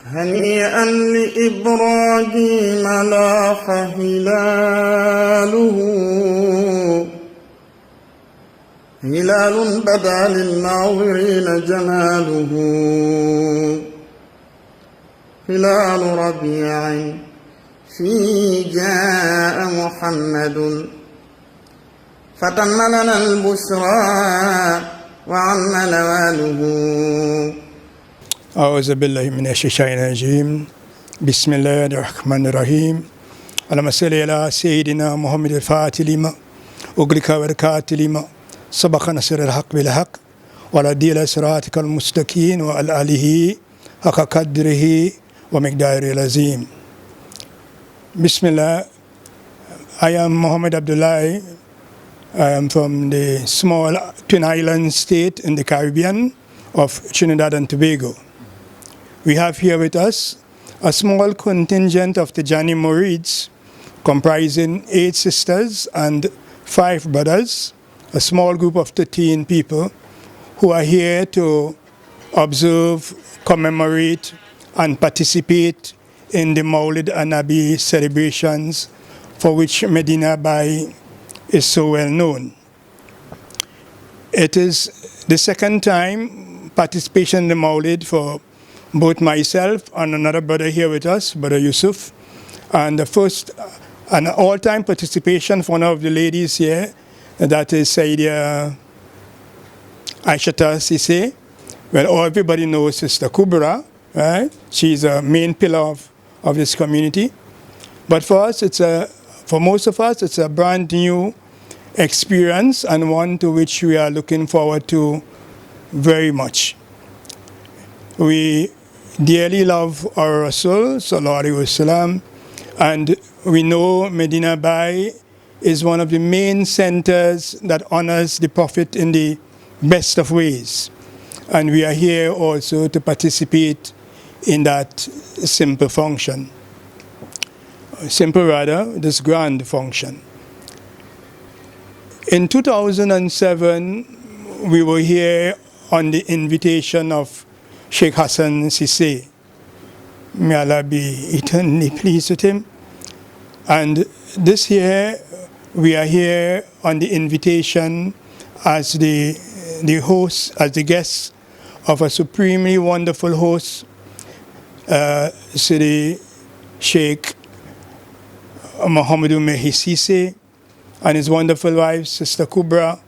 هنيئا لإبراهيم لاح هلاله هلال بدا للناظرين جماله هلال ربيع فيه جاء محمد فتم لنا البشرى وعم نواله. أعوذ بالله من الشيطان الرجيم. بسم الله الرحمن الرحيم. اللهم صل على سيدنا محمد الفاتح لما أغلق والكاتب لما سبق نصر الحق بالحق وعلى دين صراطك المستقيم وعلى آله حق قدره ومقداره العظيم. Bismillah. I am Muhammad Abdullahi. I am from the small Twin Island state in the Caribbean of Trinidad and Tobago. We have here with us a small contingent of the Tijani Murids comprising 8 sisters and 5 brothers, a small group of 13 people who are here to observe, commemorate and participate in the Mawlid and Nabi celebrations for which Medina Baye is so well known. It is the second time participation in the Mawlid for both myself and another brother here with us, Brother Yusuf, and the first an all-time participation for one of the ladies here, that is Sayyidia Aishata Sise. Well, everybody knows Sister Kubra, right? She's a main pillar of this community. But for us, for most of us, it's a brand new experience and one to which we are looking forward to very much. We dearly love our Rasul, Sallallahu Alaihi Wasallam, and we know Medina Baye is one of the main centers that honors the Prophet in the best of ways. And we are here also to participate in that simple function. Simple rather, this grand function. In 2007, we were here on the invitation of Sheikh Hassan Sise. May Allah be eternally pleased with him. And this year, we are here on the invitation as the host, as the guests of a supremely wonderful host, Sidi Sheikh Muhammadu Mehi Sise and his wonderful wife, Sister Kubra,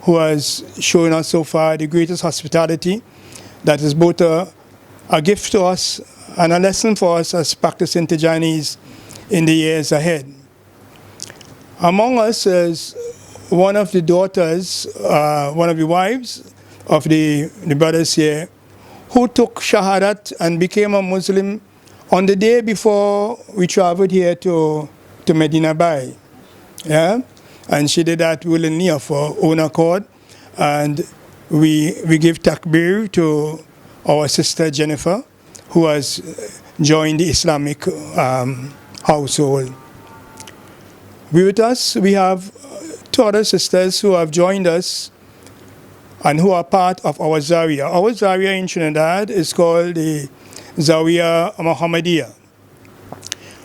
who has shown us so far the greatest hospitality that is both a gift to us and a lesson for us as practicing Tijanis in the years ahead. Among us is one of the daughters, one of the wives of the brothers here, who took Shahadat and became a Muslim on the day before we traveled here to Medina Baye. Yeah? And she did that willingly of her own accord. And we give takbir to our sister Jennifer, who has joined the Islamic household. With us, we have 2 other sisters who have joined us and who are part of our Zawiya. Our Zawiya in Trinidad is called the Zawiya Muhammadiyah.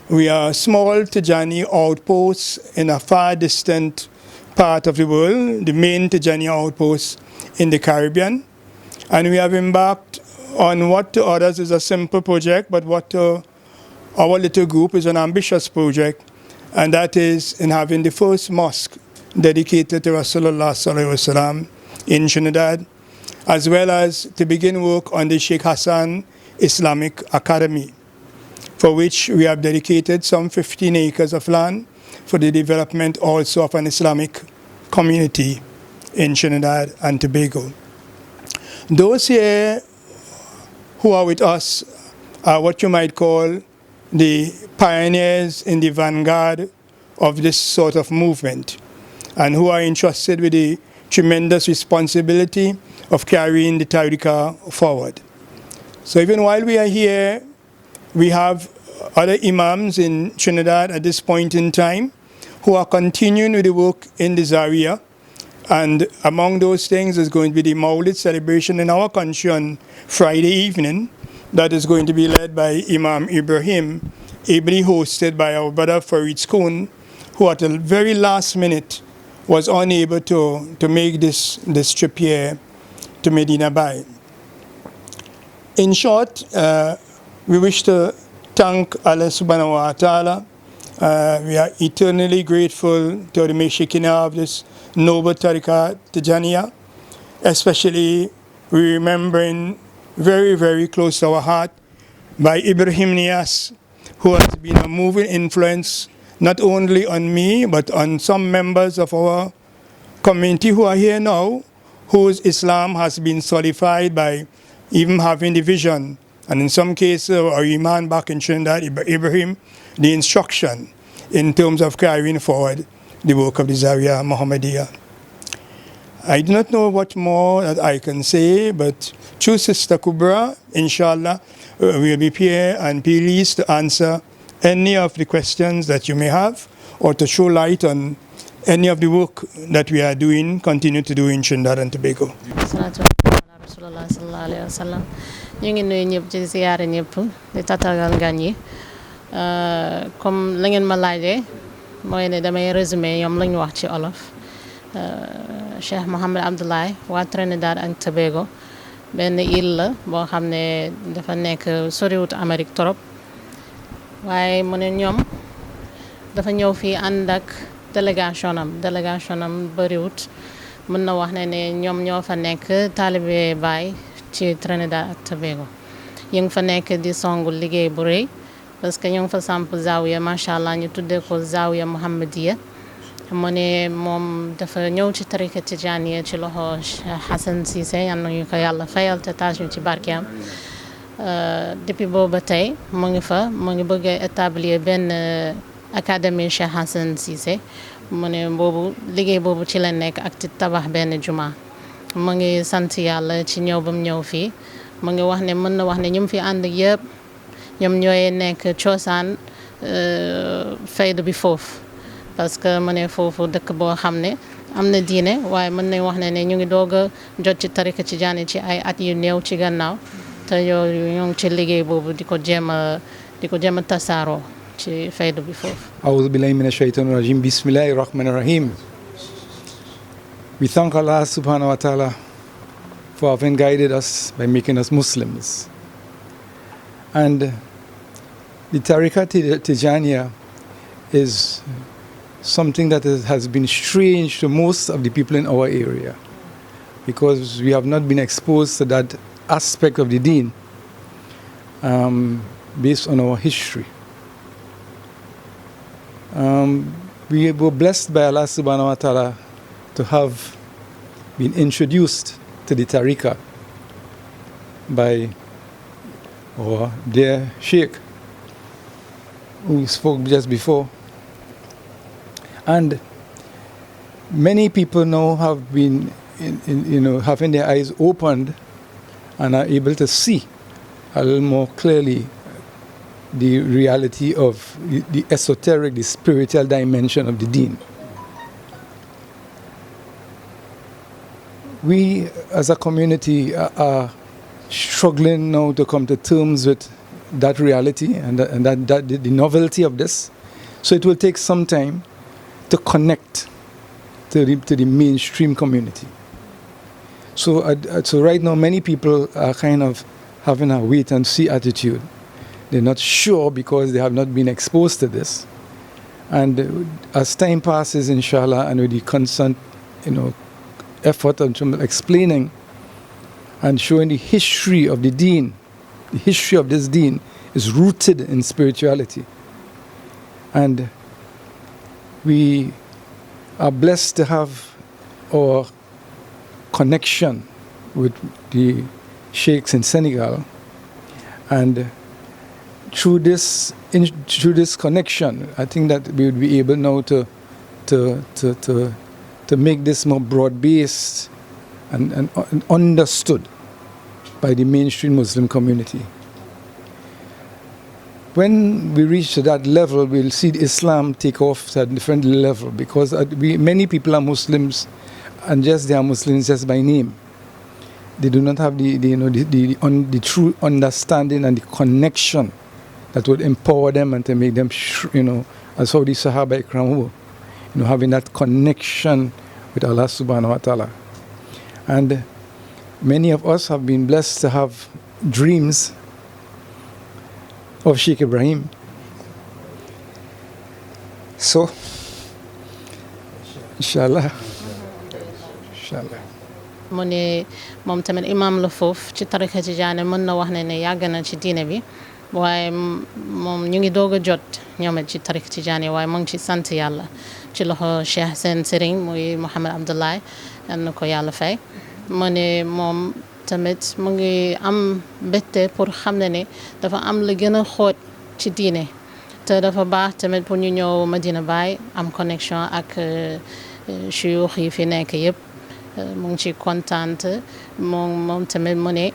We are a small Tijani outpost in a far distant part of the world, the main Tijani outpost in the Caribbean. And we have embarked on what to others is a simple project, but what to our little group is an ambitious project, and that is in having the first mosque dedicated to Rasulullah Sallallahu Alaihi Wasallam in Trinidad, as well as to begin work on the Sheikh Hassan Islamic Academy, for which we have dedicated some 15 acres of land for the development also of an Islamic community in Trinidad and Tobago. Those here who are with us are what you might call the pioneers in the vanguard of this sort of movement, and who are entrusted with the tremendous responsibility of carrying the tariqah forward. So even while we are here, we have other imams in Trinidad at this point in time who are continuing with the work in the Zawiya. And among those things is going to be the Mawlid celebration in our country on Friday evening, that is going to be led by Imam Ibrahim, ably hosted by our brother Farid Skoon, who at the very last minute was unable to make this trip here to Medina Baye. In short, we wish to thank Allah subhanahu wa ta'ala. We are eternally grateful to the Meshikina of this noble Tariqa Tijaniya, especially we remembering very, very close to our heart by Ibrahim Nias, who has been a moving influence not only on me but on some members of our community who are here now, whose Islam has been solidified by even having the vision, and in some cases our Iman back in Trinade, Ibrahim, the instruction in terms of carrying forward the work of the Zawiya Muhammadiyah. I do not know what more that I can say, but through Sister Kubra, inshallah, we'll be here and pleased to answer any of the questions that you may have or to show light on any of the work that we are doing, continue to do in Trinidad and Tobago. Rasulullah sallallahu alayhi wa sallam. Ñu ngi nuyu ñëpp ci ziyaare ñëpp di tatagal gan yi comme la ngeen ma laajee mooy ne damay résumé ñoom lañu wax ci olof. Cheikh Mohamed Abdoulaye waa Trinidad ak Tobago benn île la boo xam ne dafa nekk soriwut Amérique trop waaye mu ne ñoom dafa ñëw fii ànd ak délégation am bëriwut mën na wax ne ñoom ñoo fa nekk taalibe Baye ci Trinidad ak Tobago ñu ngi fa nekk di songu liggéey bu rëy parce que ñu ngi fa samp zawiya macha allah ñu tuddee ko zawiya Muhammadiya mu ne moom dafa ñëw ci tariqa Tijaaniya ci loxo Hassan Cissé yal nañu ko yàlla fayal te taaj ñu ci barkeem depuis booba tey mu ngi bëgg a établir benn académie Cheikh Hassan Cissé mu ne liggéey boobu ci la nekk ak ci tabax benn juma mu ngi sant yàlla ci ñëw ba mu ñëw fii mu ngi wax ne mën na wax ne ñu fi ànd ak yëpp ñoom ñooy nekk coosaan fayda bi foofu parce que mu ne foofu dëkk boo xam ne am na diine waaye mën nañ wax ne ñu ngi doog a jot ci tariqa ci jaani ci ay at yu néew ci gannaaw te yooyu ñoo ngi ci liggéey boobu di ko jéem a tasaaroo ci fayda bi foofu. A'udhu billahi minash shaitanir rajim. Bismillahir rahmanir rahim. We thank Allah subhanahu wa ta'ala for having guided us by making us Muslims. And the Tariqa Tijaniya is something that has been strange to most of the people in our area because we have not been exposed to that aspect of the deen based on our history. We were blessed by Allah subhanahu wa ta'ala to have been introduced to the Tariqa by our dear Sheikh who spoke just before. And many people now have been having their eyes opened and are able to see a little more clearly the reality of the esoteric, the spiritual dimension of the deen. We as a community are struggling now to come to terms with that reality and the novelty of this. So it will take some time to connect to the mainstream community. So right now many people are kind of having a wait and see attitude. They're not sure because they have not been exposed to this. And as time passes, inshallah, and with the constant, effort of explaining and showing the history of the deen, the history of this deen is rooted in spirituality. And we are blessed to have our connection with the sheikhs in Senegal, and through this connection, I think that we would be able now to make this more broad-based and understood by the mainstream Muslim community. When we reach to that level, we'll see Islam take off at a different level because many people are Muslims and they are Muslims just by name. they do not have the true understanding and the connection that would empower them and to make them, as how the Sahaba Ikram were, having that connection with Allah subhanahu wa ta'ala. And many of us have been blessed to have dreams of Sheikh Ibrahim. So, inshallah. mu ne moom tamit imam la foofu ci tarixa tijaani mën na wax ne yàgg na ci diine bi waaye moom ñu ngi doog a jot ñoom ci tarixa tijaani waaye mu ngi ci sant yàlla ci loxo Cheikh seen sëriñ muy Mouhamed Abdoulaye yal na ko yàlla fay. mu ne moom tamit mu ngi am mbégte pour xam ne dafa am la gën a xóot ci diine te dafa baax tamit pour ñu ñëw Medina Baye am connexion ak chuyuux yi fi nekk yëpp. mu ngi ci kontaan moom tamit mu ne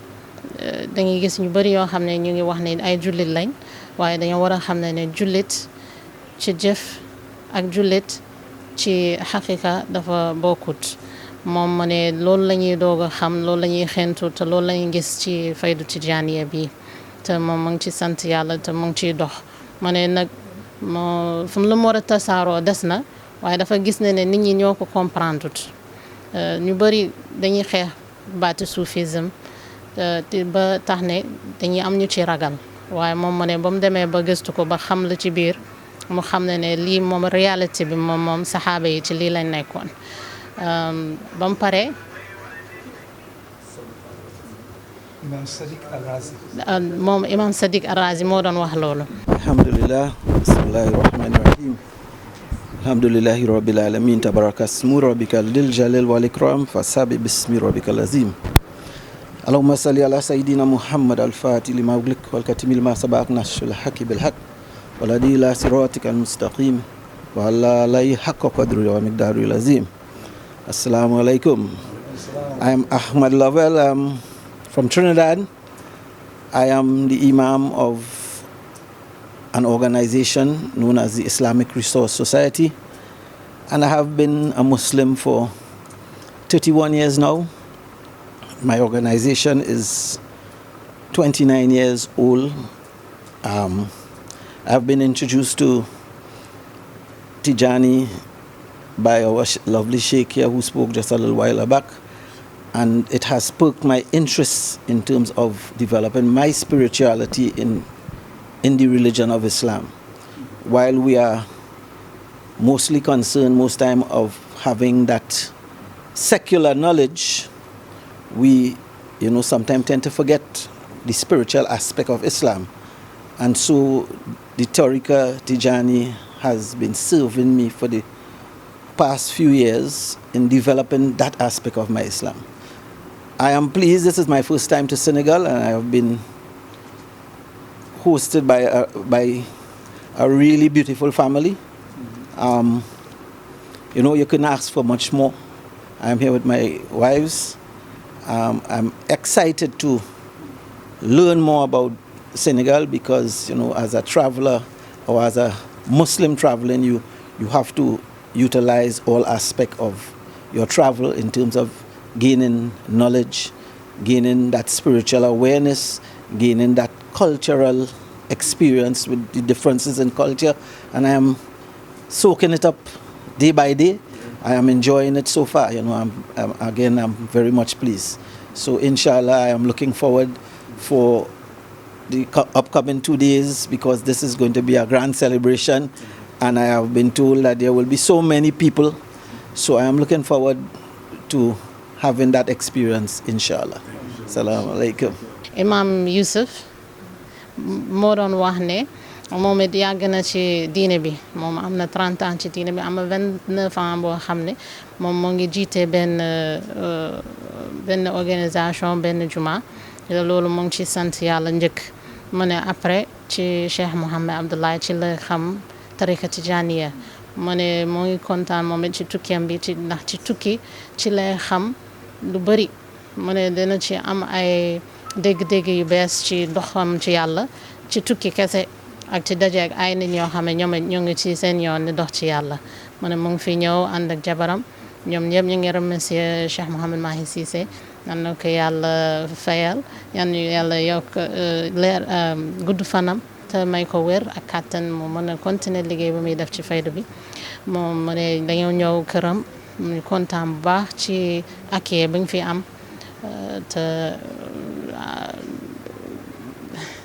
dañuy gis ñu bëri yoo xam ne ñu ngi wax ne ay jullit lañ waaye dañoo war a xam ne jullit ci jëf ak jullit ci xaqiqa dafa bokkut moom mu ne loolu la ñuy doog a xam loolu la ñuy xentu te loolu la ñuy gis ci faydu tijaaniya bi te moom mu ngi ci sant yàlla te mu ngi ciy dox mu ne nag fu mu la mu war a tasaaroo des na waaye dafa gis ne nit ñi ñoo ko comprendre tut ñu bëri dañuy xeex baatu soufisme ba tax ne dañuy am ñu ci ragal waaye moom mu ne ba mu demee ba gëstu ko ba xam la ci biir mu xam ne lii moom réalité bi moom saxaaba yi ci lii lañ nekkoon ba mu pare moom imam Sadiq Arazi moo doon wax loolu. alhamdulillah bismillahi rahmani rahim alhamdulillahi rabbil alamin tabaraka ismu rabbika dil jalal wal ikram fasabi bismi rabbika lazim allahumma salli ala sayidina muhammad al-fatih lima ughliq wal katimi lima sabaq nashul haqi bil haqq wal hadi ila siratika al-mustaqim wa ala alihi haqqa qadri wa miqdari lazim. Assalamu alaikum. I am Ahmad Lovell. I'm from Trinidad. I am the imam of an organization known as the Islamic Resource Society, and I have been a Muslim for 31 years now. My organization is 29 years old. I've been introduced to Tijani by our lovely sheikh here who spoke just a little while back, and it has perked my interest in terms of developing my spirituality in the religion of Islam. While we are mostly concerned most time of having that secular knowledge, we sometimes tend to forget the spiritual aspect of Islam. And so the Tariqa Tijani has been serving me for the past few years in developing that aspect of my Islam. I am pleased. This is my first time to Senegal, and I have been hosted by a really beautiful family. You couldn't ask for much more. I'm here with my wives. I'm excited to learn more about Senegal because, as a traveler or as a Muslim traveling, you have to utilize all aspects of your travel in terms of gaining knowledge, gaining that spiritual awareness, gaining that cultural experience with the differences in culture, and I am soaking it up day by day. I am enjoying it so far. I'm very much pleased. So inshallah, I am looking forward for the upcoming 2 days because this is going to be a grand celebration, and I have been told that there will be so many people. So I am looking forward to having that experience, inshallah. Assalamu alaikum. Imam Yusuf moo doon wax ne moom it yàgg na ci diine bi moom am na 30 ans ci diine bi am na 29 ans boo xam ne moom moo ngi jiite benn organisation benn juma loolu moo ngi ci sant yàlla njëkk mu ne après ci Cheikh Mouhamed Abdoulaye ci la xam tariqa tijaniya mu ne moo ngi kontaan moom it ci tukkiyam bi ndax ci tukki ci lay xam lu bëri mu ne dina ci am ay dégg-dégg yu bees ci doxam ci yàlla ci tukki kese ak ci daje ak ay nit ñoo xam ne ñoom ñoo ngi ci seen yoon ni dox ci yàlla mu ne mu ngi fi ñëw ànd ak jabaram ñoom ñëpp ñu ngi remercier Cheikh Mouhamed Mahi Cissé nan na ko yàlla fayal yan yàlla yokk leer gudd fanam te may ko wér ak kàttan mu mën a continuer liggéey ba muy def ci faydu bi moom mu ne dañoo ñëw këram ñu kontaan bu baax ci accueil bi ñu fi am te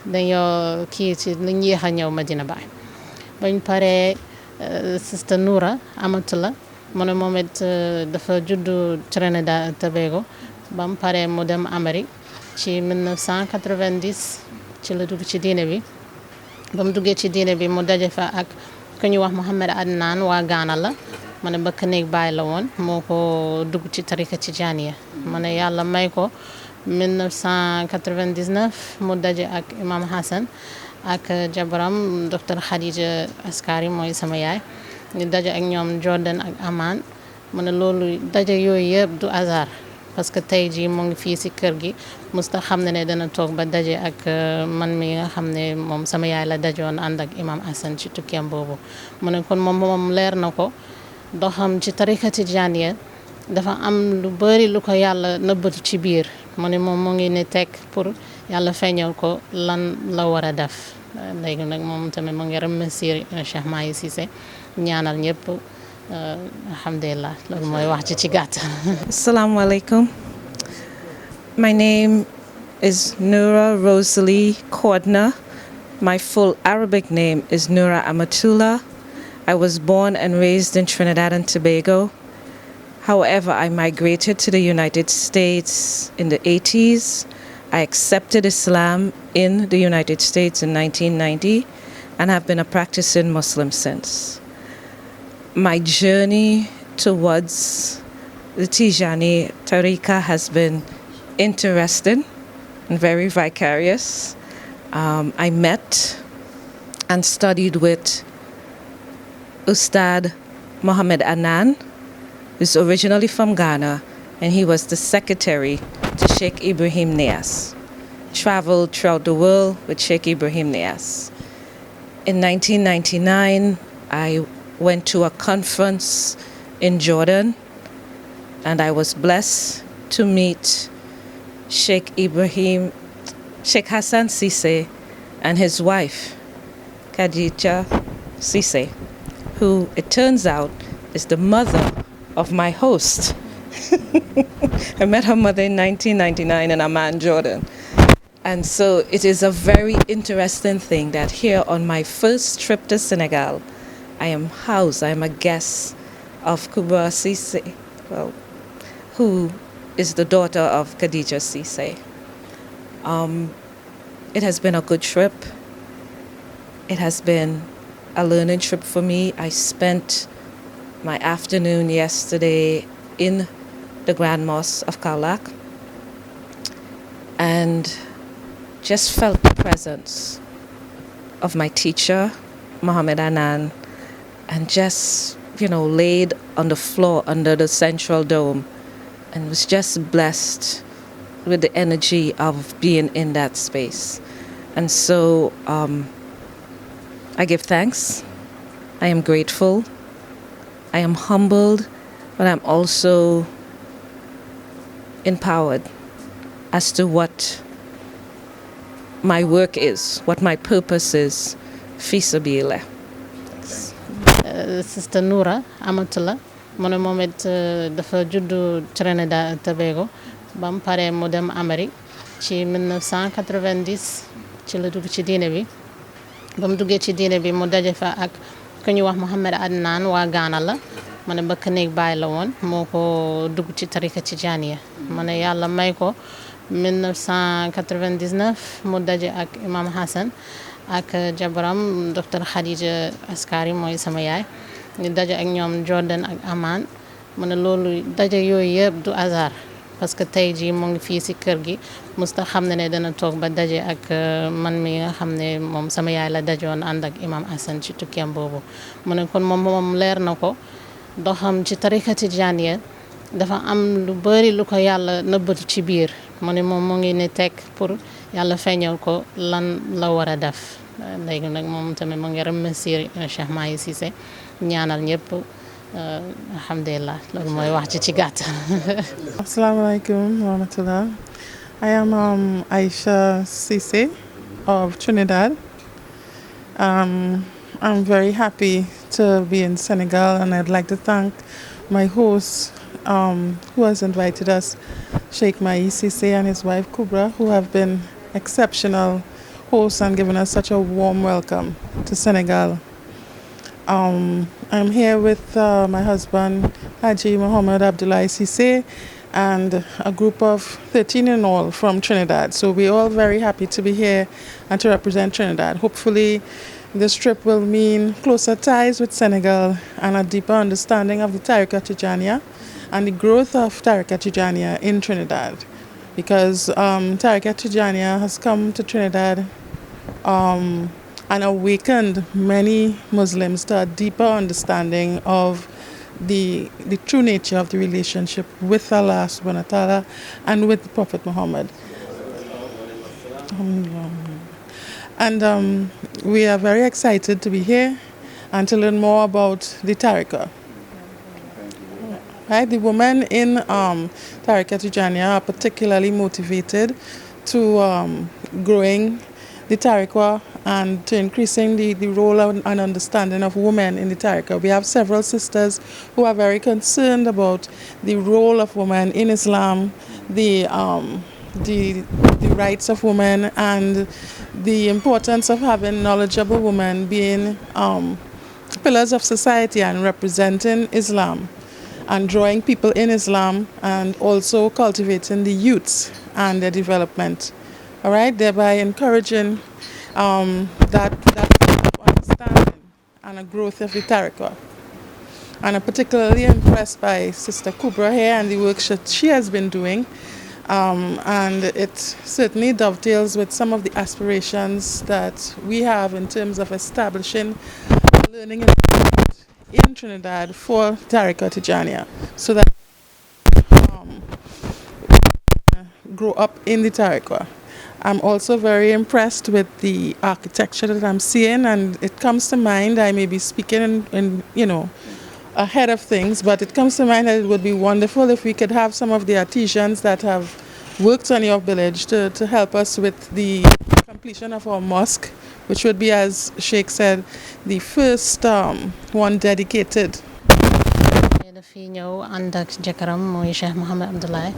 dañoo kii ci lu ñu yéex a ñëw Medina Baye bañ paree Sister Noura amatu la mu ne moom it dafa juddu Trinade Tabago ba mu paree mu dem Amérique ci 1990 ci la dugg ci diine bi ba mu duggee ci diine bi mu daje fa ak ku ñu wax Mohamed Adnan waa Ghana la mu ne bëkk néeg baay la woon moo ko dugg ci tarika Tijaaniya mu ne yàlla may ko 1999 mu daje ak Imam Hassan ak jabaram docteur Khadija Askari mooy sama yaay ñu daje ak ñoom Jordan ak Aman mu ne loolu daje yooyu yëpp du hasard parce que tey jii mu ngi fii si kër gi musta xam ne dana toog ba daje ak man mi nga xam ne moom sama yaay la dajoon ànd ak Imam Hassan ci tukkeem boobu mu ne kon moom leer na ko doxam ci tarika Tijaaniya dafa am lu bëri lu ko yàlla nëbbatu ci biir mu ne moom mu ngi ne teg pour yàlla feeñal ko lan la war a def léegi nag moom tamit mu ngi remercier Cheikh Mahi Cissé ñaanal ñëpp alhamdulillah loolu mooy wax ci gàttal. Assalamu alaikum. My name is Noura Rosalie Cordner. My full Arabic name is Noura Amatullah. I was born and raised in Trinidad and Tobago. However, I migrated to the United States in the 80s. I accepted Islam in the United States in 1990 and have been a practicing Muslim since. My journey towards the Tijani Tariqa has been interesting and very vicarious. I met and studied with Ustad Mohamed Anan, who's originally from Ghana, and he was the secretary to Sheikh Ibrahim Niass. Traveled throughout the world with Sheikh Ibrahim Niass. In 1999, I went to a conference in Jordan, and I was blessed to meet Sheikh Hassan Cissé and his wife, Khadija Cissé, who it turns out is the mother of my host. I met her mother in 1999 in Amman, Jordan. And so it is a very interesting thing that here on my first trip to Senegal, I am a guest of Kubra Cissé, who is the daughter of Khadija Cissé. It has been a good trip. It has been a learning trip for me. I spent my afternoon yesterday in the Grand Mosque of Kaolack and just felt the presence of my teacher, Mohamed Anan, and just, laid on the floor under the central dome and was just blessed with the energy of being in that space. And so I give thanks. I am grateful. I am humbled, but I'm also empowered as to what my work is, what my purpose is, fi sabilillah. Sister Noura Amatullah mu ne moom it dafa juddu Trinade Tabago ba mu paree mu dem Amérique ci 1990 ci la dugg ci diine bi ba mu duggee ci diine bi mu daje fa ak ku ñu wax Mohamed Adnan waa Ghana la mu ne bëkk néeg baay la woon moo ko dugg ci tarika Tijaaniya mu ne yàlla may ko 1999 mu daje ak Imam Hassan ak jabaram docteur Khadija Askari mooy sama yaay ñu daje ak ñoom Jordan ak Aman mu ne loolu daje yooyu yëpp du hasard parce que tey jii mu ngi fii si kër gi musta xam ne dana toog ba daje ak man mi nga xam ne moom sama yaay la dajoon ànd ak Imam Hassan ci tukkeem boobu mu ne kon moom leer na ko doxam ci tarika Tijaaniya dafa am lu bëri lu ko yàlla nëbbatu ci biir mu ne moom mu ngi ne teg pour yàlla feeñal ko lan la war a def léegi nag moom tamit mu ngi remercier Cheikh Mahi Cissé ñaanal ñëpp alhamdulillah loolu mooy wax ci gàttal. Assalamualaikum warahmatullah. I am Aisha Cisse of Trinidad. I'm very happy to be in Senegal, and I'd like to thank my host who has invited us, Sheikh Mai Cisse and his wife Kubra, who have been exceptional hosts and given us such a warm welcome to Senegal. I'm here with my husband, Haji Muhammad Abdullahi Cisse, and a group of 13 in all from Trinidad. So we're all very happy to be here and to represent Trinidad. Hopefully this trip will mean closer ties with Senegal and a deeper understanding of the Tariqa Tijaniya and the growth of Tariqa Tijaniya in Trinidad. Because Tariqa Tijaniya has come to Trinidad and awakened many Muslims to a deeper understanding of the true nature of the relationship with Allah subhanahu wa ta'ala and with the Prophet Muhammad. And we are very excited to be here and to learn more about the Tariqa. Right? The women in Tariqa Tijaniya are particularly motivated to growing the Tariqa and to increasing the role and understanding of women in the Tariqa. We have several sisters who are very concerned about the role of women in Islam, the rights of women, and the importance of having knowledgeable women being pillars of society and representing Islam and drawing people in Islam, and also cultivating the youths and their development. All right, thereby encouraging that understanding and a growth of the Tariqa. And I'm particularly impressed by Sister Kubra here and the work that she has been doing. And it certainly dovetails with some of the aspirations that we have in terms of establishing a learning environment in Trinidad for Tariqa Tijaniya, so that grow up in the Tariqa. I'm also very impressed with the architecture that I'm seeing, and it comes to mind, I may be speaking in ahead of things, but it comes to mind that it would be wonderful if we could have some of the artisans that have worked on your village to help us with the completion of our mosque, which would be, as Sheikh said, the first one dedicated. Dafi ñëw ànd ak jëkkëram mooy Cheikh Mohamed Abdoulaye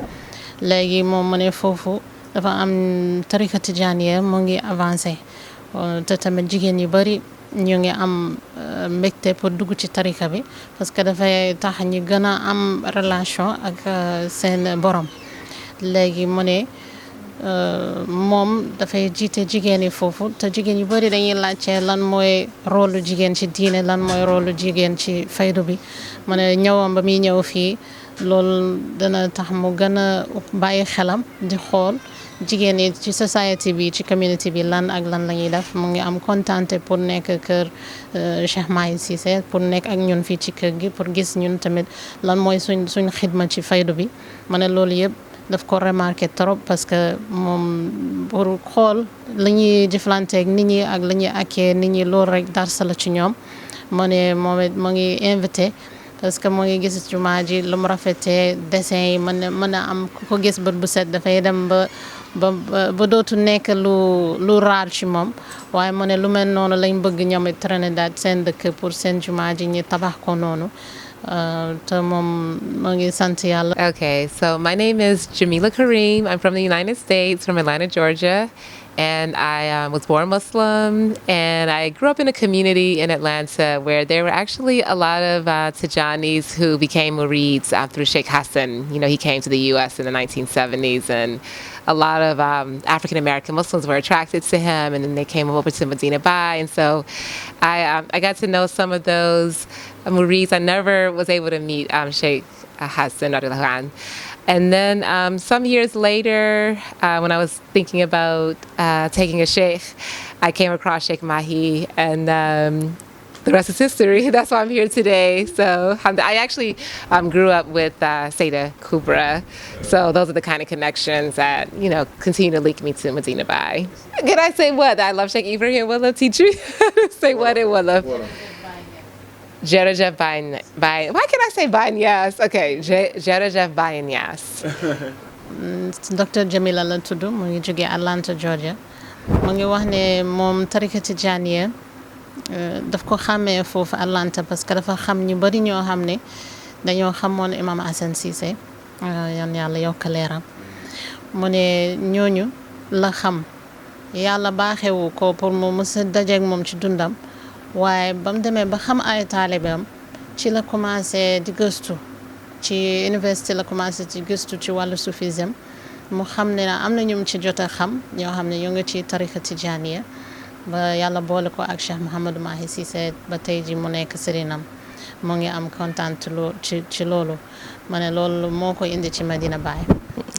léegi moom mu ne foofu dafa am tariqa Tijaniya mu ngi avancé te tamit jigéen yu bari ñu ngi am mbégte pour dugg ci tariqa bi parce que dafay tax ñu gën a am relation ak seen borom. Léegi mu ne moom dafay jiite jigéen yi foofu te jigéen yu bari dañuy laajte lan mooy rôle jigéen ci diine, lan mooy rôle jigéen ci faydu bi. mu ne ñëwam ba muy ñëw fii loolu dana tax mu gën a bàyyi xelam di xool jigéen yi ci society bi, ci community bi lan ak lan la ñuy def. Mu ngi am kontante pour nekk kër Cheikh Mahi Cisse, pour nekk ak ñun fii ci kër gi, pour gis ñun tamit lan mooy suñ xidma ci faydu bi. mu ne loolu yëpp daf ko remarqué trop parce que moom pour xool la ñuy jëflanteeg nit ñi ak la ñuy akkee nit ñi loolu rek darsa la ci ñoom. mu ne moom it mu ngi invité parce que mu ngi gis jumaa ji lu mu rafetee dessin yi mën a am ku ko gis bët bu set dafay dem ba dootu nekk lu raar ci moom. waaye mu ne lu mel noonu lañ bëgg ñoom it Trinidad seen dëkk pour seen jumaa ji ñi tabax ko noonu. Okay, so my name is Jamila Kareem. I'm from the United States, from Atlanta, Georgia. And I was born Muslim, and I grew up in a community in Atlanta where there were actually a lot of Tijanis who became Murids through Sheikh Hassan. You know, he came to the U.S. in the 1970s, and a lot of African-American Muslims were attracted to him, and then they came over to Medina Baye. And so I got to know some of those Murids. I never was able to meet Sheikh Hassan radiallahu anhu. And then some years later, when I was thinking about taking a sheikh, I came across Sheikh Mahi, and the rest is history. That's why I'm here today. So I actually grew up with Sayyidah Kubra. So those are the kind of connections that, continue to link me to Medina Baye. Can I say what? I love Sheikh Ibrahim Willow, teacher. Say what in Willow? Jërëjëf Baye. Why can I say Baye Niass? Okay, jërëjëf Baye Niass. Dr Jamila la tudd mu ngi jógee Atlanta Georgia mu ngi wax ne moom tarika tijaaniya daf ko xàmmee foofu Atlanta parce que dafa xam ñu bari ñoo xam ne dañoo xamoon Imam Hassan Cissé yan yàlla yokk leeram mu ne ñooñu la xam yàlla baaxewu ko pour mu mës a dajeek moom ci dundam waaye ba mu demee ba xam ay taalibeem ci la commencé di gëstu ci université la commencé ci gëstu ci wàllu soufisme mu xam ne am na ñu ci jot a xam ñoo xam ne ñu ngi ci tariqa tijaaniya ba yàlla boole ko ak Cheikh Mouhamadou Mahi Cissé ba tey ji mu nekk sëriñam mu ngi am kontaan ci loolu ma ne loolu moo ko indi ci Medina Baye.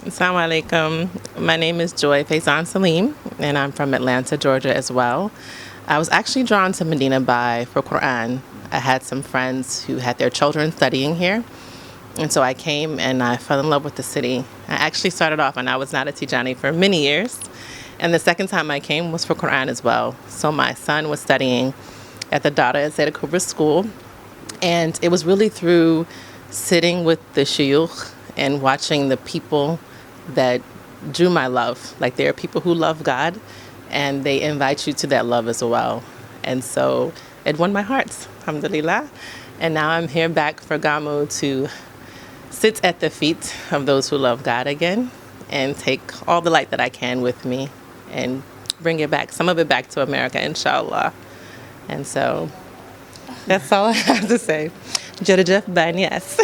Assalamu alaikum. My name is Joy Faison Salim, and I'm from Atlanta, Georgia as well. I was actually drawn to Medina Baye for Quran. I had some friends who had their children studying here. And so I came and I fell in love with the city. I actually started off, and I was not a Tijani for many years. And the second time I came was for Quran as well. So my son was studying at the Dada at Zeta Kubra School. And it was really through sitting with the shuyukh and watching the people that drew my love. Like there are people who love God, and they invite you to that love as well. And so it won my heart, alhamdulillah. And now I'm here back for Gamu to sit at the feet of those who love God again and take all the light that I can with me and bring it back, some of it back to America, inshallah. And so that's all I have to say. Jërëjëf Baye Niass.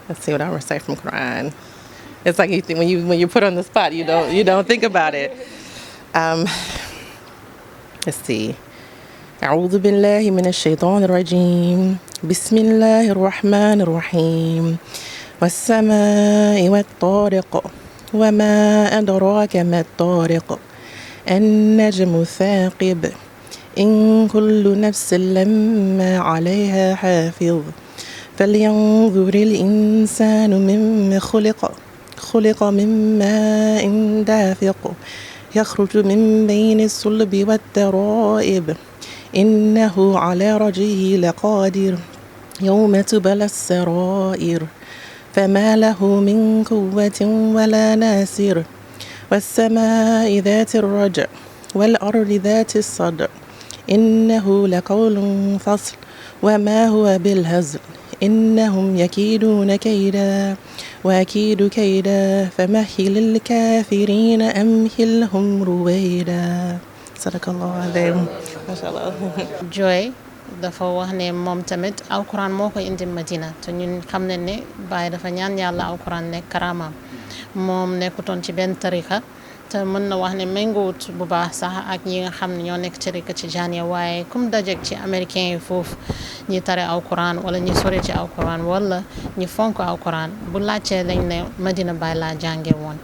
Let's see what I'll recite from Quran. It's like you think when you put on the spot, you don't think about it. Let's see. أعوذ بالله من الشيطان الرجيم بسم الله الرحمن الرحيم والسماء والطارق وما أدراك ما الطارق النجم الثاقب إن كل نفس لما عليها حافظ فلينظر الإنسان مما خلق من ماء دافق يخرج من بين الصلب والترائب إنه على رجعه لقادر يوم تبلى السرائر فما له من قوة ولا ناصر والسماء ذات الرجع والأرض ذات الصدع إنه لقول فصل وما هو بالهزل إنهم يكيدون كيدا وأكيد كيدا فمهل الكافرين أمهلهم رويدا صدق الله العظيم ما شاء الله. Joy dafa wax ne moom tamit alquran moo ko indi Madina te ñun xam nañ ne Baye dafa ñaan yàlla alquran nekk karaamaam moom nekkutoon ci benn tariqa te mën na wax ne méngoowut bu baax sax ak ñi nga xam ne ñoo nekk tariqa ci jaaniya waaye comme dajek ci Americaine yi foofu ñi tare alquran wala ñi sore ci alquran wala ñi fonk alquran bu laajtee dañ ne Medina Baye laa jànge woon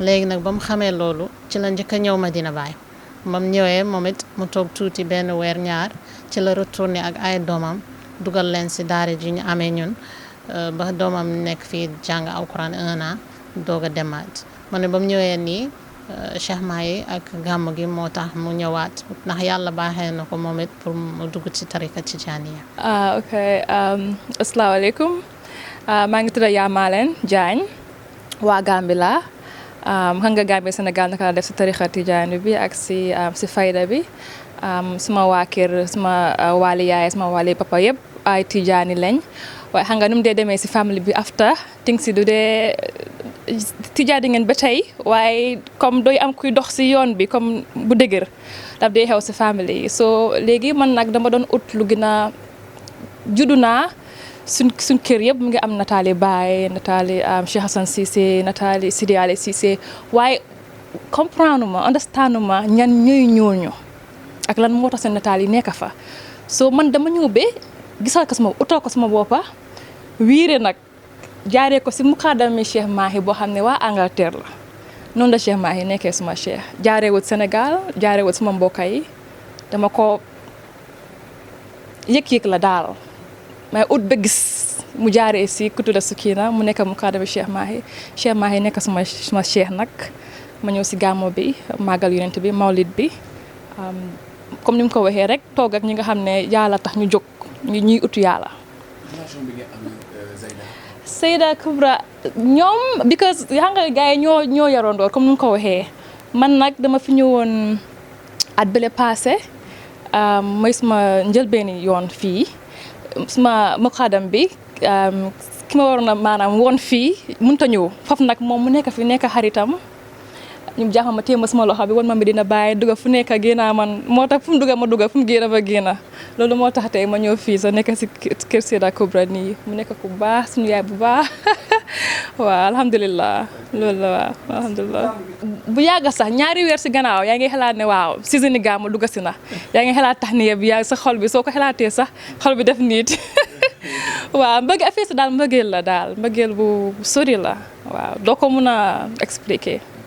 léegi nag ba mu xamee loolu ci la njëkk a ñëw Medina Baye moom ñëwee moom it mu toog tuuti benn weer ñaar ci la retourné ak ay doomam dugal leen si daara ji ñu amee ñun ba doomam nekk fii jàng alquran 1 an doog a demaat ma ne ba mu ñëwee nii Cheikh Mahi ak gàmm gi moo tax mu ñëwaat ndax yàlla baaxee na ko moom it pour mu dugg ci tariqa tijaaniya. Ok asalaamaaleykum maa ngi tudd Yamalen Diagne waa Gambie laa xam nga Gambie Sénégal naka la def si tariqa tijaani bi ak si fayda bi suma waa kër suma waali yaay suma waali papa yëpp ay tijaani lañ waaye xam nga nu mu dee demee si famille bi after ting si du dee tijaani ngeen ba tey waaye comme doy am kuy dox si yoon bi comme bu dëgër daf dee xew si famille yi so léegi man nag dama doon ut lu gën a juddu naa suñ kër yëpp mu ngi am nataali Baye nataali Cheikh Hassan Cissé nataali Sidi Ali Cissé waaye comprendre ma understand ma ñan ñuy ñooñu ak lan moo tax seen nataal yi nekk fa so man dama ñëw ba gisal ko sama utal ko sama boppa wiire nag jaaree ko si mukaadami Cheikh Mahi boo xam ne waa Angleterre la noonu la Cheikh Mahi nekkee suma cheikh jaaree wut Sénégal jaaree wut suma mbokk yi dama ko yëg-yëg la daal may ut ba gis mu jaaree si ku tudd Sukina mu nekk mukaadami Cheikh Mahi nekk suma cheikh nag ma ñëw si gàmmo bi màggal yonent bi Mawlid bi comme ni mu ko waxee rek toog ak ñi nga xam ne yàlla tax ñu jóg ñuy ut yàlla. Seyda Kubra ñoom because yaa nga gars yi ñoo yaroondoor comme ni mu ko waxee man nag dama fi ñëwoon at bële passé mooy suma njëlbeeni yoon fii suma muqaddam bi ki ma waroon a maanaam woon fii mënut a ñëw foofu nag moom mu nekk fi nekk xaritam ñu jaaxal ma téye ma suma loxo bi wan ma Medina Baye dugga fu nekk génna man moo tax fu mu dugga ma dugga fu mu génna ba génna loolu moo tax tey ma ñëw fii sa nekk si kër Seyda Kubra nii mu nekk ku baax suñu yaay bu baax waaw alhamdulilah loolu la waaw alhamdulilah bu yàgga sax ñaari weer si gannaaw yaa ngi xalaat ne waaw season ni gàmmu dugga si na yaa ngi xalaat tax ni bi yaa sa xol bi soo ko xalaatee sax xol bi def niit waaw affaire si daal mbëggeel la daal mbëggeel bu sori la waaw doo ko mun a expliquer